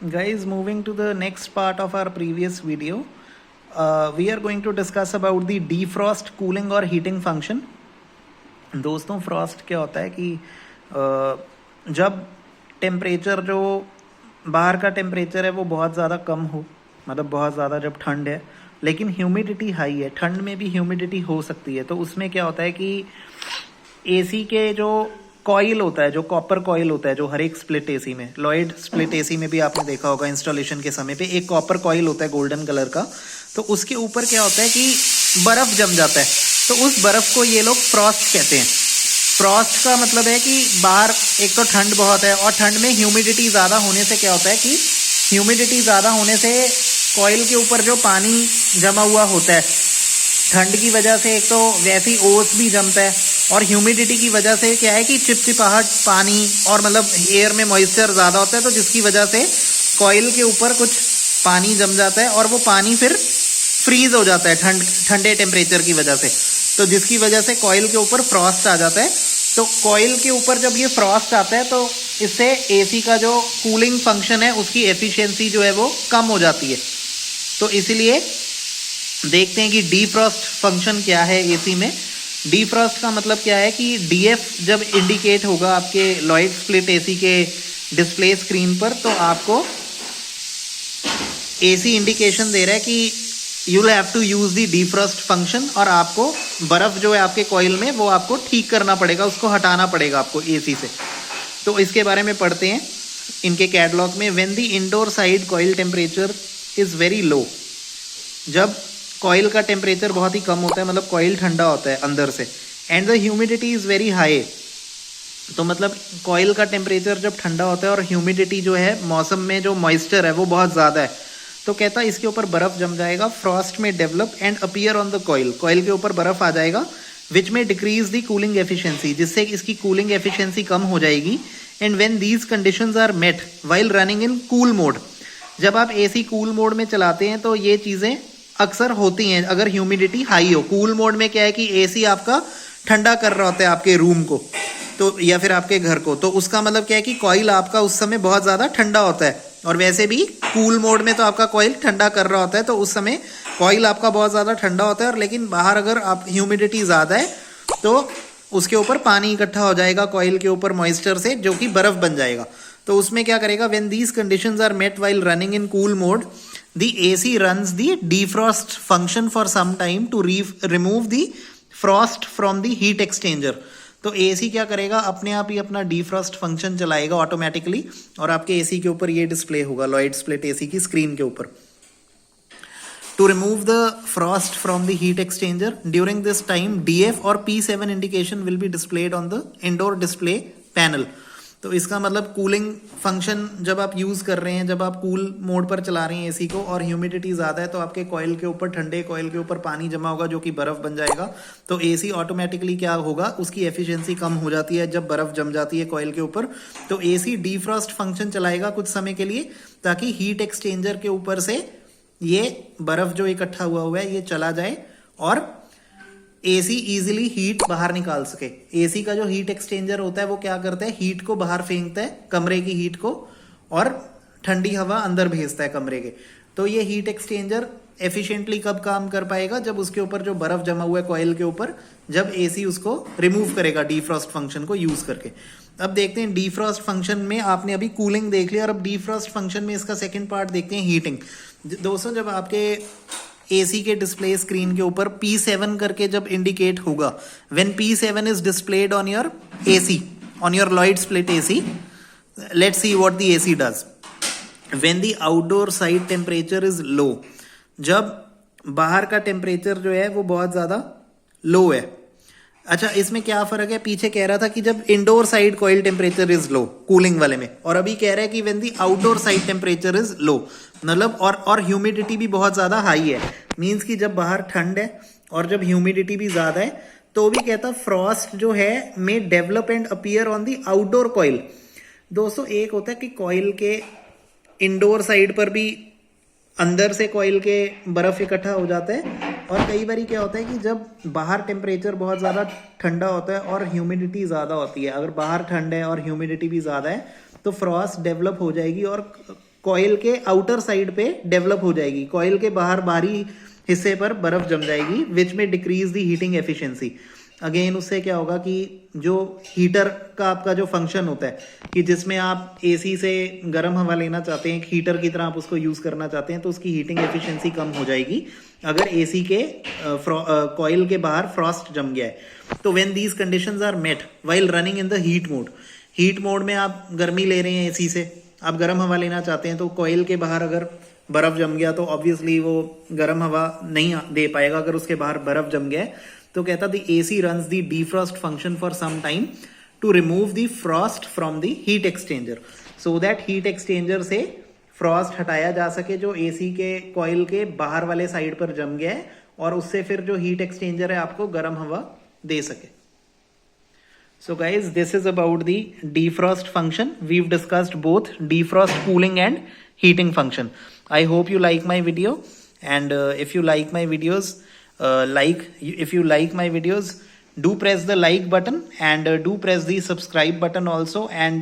Guys, moving to the next part of our previous video, we are going to discuss about the defrost cooling or heating function. दोस्तों, Frost क्या होता है कि जब temperature जो बाहर का टेम्परेचर है वो बहुत ज़्यादा कम हो, मतलब बहुत ज़्यादा जब ठंड है लेकिन ह्यूमिडिटी हाई है, ठंड में भी ह्यूमिडिटी हो सकती है, तो उसमें क्या होता है कि एसी के जो कॉइल होता है, जो कॉपर कॉइल होता है, जो हर एक स्प्लिट एसी में, लॉयड स्प्लिट एसी में भी आपने देखा होगा इंस्टॉलेशन के समय पे एक कॉपर कॉइल होता है गोल्डन कलर का, तो उसके ऊपर क्या होता है कि बर्फ जम जाता है, तो उस बर्फ को ये लोग फ्रॉस्ट कहते हैं। फ्रॉस्ट का मतलब है कि बाहर एक तो ठंड बहुत है और ठंड में ह्यूमिडिटी ज़्यादा होने से क्या होता है कि ह्यूमिडिटी ज़्यादा होने से कॉइल के ऊपर जो पानी जमा हुआ होता है, ठंड की वजह से एक तो वैसे ही ओस भी जमता है और ह्यूमिडिटी की वजह से क्या है कि चिपचिपाहट पानी और मतलब एयर में मॉइस्चर ज़्यादा होता है, तो जिसकी वजह से कॉइल के ऊपर कुछ पानी जम जाता है और वो पानी फिर फ्रीज हो जाता है ठंडे टेम्परेचर की वजह से, तो जिसकी वजह से कॉइल के ऊपर फ्रॉस्ट आ जाता है। तो कॉइल के ऊपर जब ये फ्रॉस्ट आता है तो इससे एसी का जो कूलिंग फंक्शन है उसकी एफिशिएंसी जो है वो कम हो जाती है। तो इसीलिए देखते हैं कि डीफ्रॉस्ट फंक्शन क्या है एसी में। डीफ्रॉस्ट का मतलब क्या है कि डीएफ जब इंडिकेट होगा आपके लॉयड स्प्लिट एसी के डिस्प्ले स्क्रीन पर, तो आपको एसी इंडिकेशन दे रहा है कि you will have to use the defrost function, और आपको बर्फ जो है आपके कॉइल में वो आपको ठीक करना पड़ेगा, उसको हटाना पड़ेगा आपको एसी से। तो इसके बारे में पढ़ते हैं इनके कैटलॉग में। When the indoor side coil temperature is very low, जब कॉइल का टेम्परेचर बहुत ही कम होता है, मतलब कॉइल ठंडा होता है अंदर से, and the humidity is very high, तो मतलब कॉइल का टेम्परेचर जब ठंडा होता है और ह्यूमिडिटी जो है मौसम में जो मॉइस्चर है वो बहुत ज़्यादा है, तो कहता है इसके ऊपर बर्फ़ जम जाएगा, फ्रॉस्ट में develop and appear on the coil, coil के ऊपर बर्फ़ आ जाएगा, विच में डिक्रीज द कूलिंग एफिशिएंसी, जिससे इसकी कूलिंग एफिशिएंसी कम हो जाएगी। And when these conditions are met while running in cool mode, जब आप एसी कूल मोड में चलाते हैं तो ये चीज़ें अक्सर होती हैं अगर ह्यूमिडिटी हाई हो। कूल मोड में क्या है कि एसी आपका ठंडा कर रहा होता है आपके रूम को, तो या फिर आपके घर को, तो उसका मतलब क्या है कि कॉइल आपका उस समय बहुत ज़्यादा ठंडा होता है, और वैसे भी कूल मोड में तो आपका कॉइल ठंडा कर रहा होता है, तो उस समय कॉइल आपका बहुत ज़्यादा ठंडा होता है, और लेकिन बाहर अगर आप ह्यूमिडिटी ज़्यादा है तो उसके ऊपर पानी इकट्ठा हो जाएगा कॉइल के ऊपर मॉइस्चर से, जो कि बर्फ़ बन जाएगा। तो उसमें क्या करेगा, when these conditions are met while running in cool mode, the AC runs the defrost function for some time to remove the frost from the heat exchanger। तो AC क्या करेगा, अपने आप ही अपना defrost फंक्शन चलाएगा ऑटोमेटिकली, और आपके AC के ऊपर ये डिस्प्ले होगा लॉयड स्प्लिट AC की स्क्रीन के ऊपर। To remove the frost from the heat exchanger, during this time DF और P7 indication will be displayed on the indoor display panel। तो इसका मतलब कूलिंग फंक्शन जब आप यूज़ कर रहे हैं, जब आप कूल मोड पर चला रहे हैं एसी को और ह्यूमिडिटी ज़्यादा है, तो आपके कॉइल के ऊपर, ठंडे कॉइल के ऊपर पानी जमा होगा जो कि बर्फ़ बन जाएगा, तो एसी ऑटोमेटिकली क्या होगा, उसकी एफिशिएंसी कम हो जाती है जब बर्फ़ जम जाती है कॉइल के ऊपर। तो एसी डीफ्रॉस्ट फंक्शन चलाएगा कुछ समय के लिए, ताकि हीट एक्सचेंजर के ऊपर से ये बर्फ़ जो इकट्ठा हुआ है ये चला जाए और एसी इजीली हीट बाहर निकाल सके। एसी का जो हीट एक्सचेंजर होता है वो क्या करता है, हीट को बाहर फेंकता है, कमरे की हीट को, और ठंडी हवा अंदर भेजता है कमरे के। तो ये हीट एक्सचेंजर एफिशिएंटली कब काम कर पाएगा, जब उसके ऊपर जो बर्फ जमा हुआ है कॉइल के ऊपर, जब एसी उसको रिमूव करेगा डीफ्रॉस्ट फंक्शन को यूज करके। अब देखते हैं डीफ्रॉस्ट फंक्शन में, आपने अभी कूलिंग देख लिया और अब डीफ्रॉस्ट फंक्शन में इसका सेकेंड पार्ट देखते हैं, हीटिंग। दोस्तों, जब आपके एसी के डिस्प्ले स्क्रीन के ऊपर P7 करके जब इंडिकेट होगा, when P7 is displayed on your AC, on your Lloyd split AC, let's see what the AC does. When the outdoor side temperature is low, जब बाहर का टेम्परेचर जो है वो बहुत ज़्यादा लो है। अच्छा, इसमें क्या फर्क है, पीछे कह रहा था कि जब indoor side coil temperature is low cooling वाले में, और अभी कह रहा है कि when the outdoor side temperature is low, मतलब और ह्यूमिडिटी भी बहुत ज़्यादा हाई है, मीन्स कि जब बाहर ठंड है और जब ह्यूमिडिटी भी ज़्यादा है, तो भी कहता फ्रॉस्ट जो है may develop and appear on the outdoor coil. दोस्तों, एक होता है कि कॉइल के इंडोर साइड पर भी अंदर से कॉइल के बर्फ़ इकट्ठा हो जाता है, और कई बार क्या होता है कि जब बाहर टेम्परेचर बहुत ज़्यादा ठंडा होता है और ह्यूमिडिटी ज़्यादा होती है, अगर बाहर ठंड है और ह्यूमिडिटी भी ज़्यादा है तो फ्रॉस्ट डेवलप हो जाएगी और कॉइल के आउटर साइड पे डेवलप हो जाएगी, कॉइल के बाहरी हिस्से पर बर्फ जम जाएगी, विच में decrease the heating efficiency. Again उससे क्या होगा कि जो हीटर का आपका जो फंक्शन होता है कि जिसमें आप एसी से गर्म हवा लेना चाहते हैं, एक हीटर की तरह आप उसको यूज करना चाहते हैं, तो उसकी हीटिंग एफिशिएंसी कम हो जाएगी अगर एसी के कॉइल के बाहर फ्रॉस्ट जम गया है। तो when these conditions are met while running in the heat mode में आप गर्मी ले रहे हैं एसी से, आप गर्म हवा लेना चाहते हैं, तो कॉइल के बाहर अगर बर्फ जम गया तो ऑब्वियसली वो गर्म हवा नहीं दे पाएगा अगर उसके बाहर बर्फ जम गया है। तो कहता the AC runs the defrost function for some time to remove the frost from the heat exchanger, so that heat exchanger से फ्रॉस्ट हटाया जा सके जो एसी के कॉइल के बाहर वाले साइड पर जम गया है, और उससे फिर जो हीट एक्सचेंजर है आपको गर्म हवा दे सके। So guys, this is about the defrost function. We've discussed both defrost cooling and heating function. I hope you like my video, and if you like my videos, do press the like button, and do press the subscribe button also, and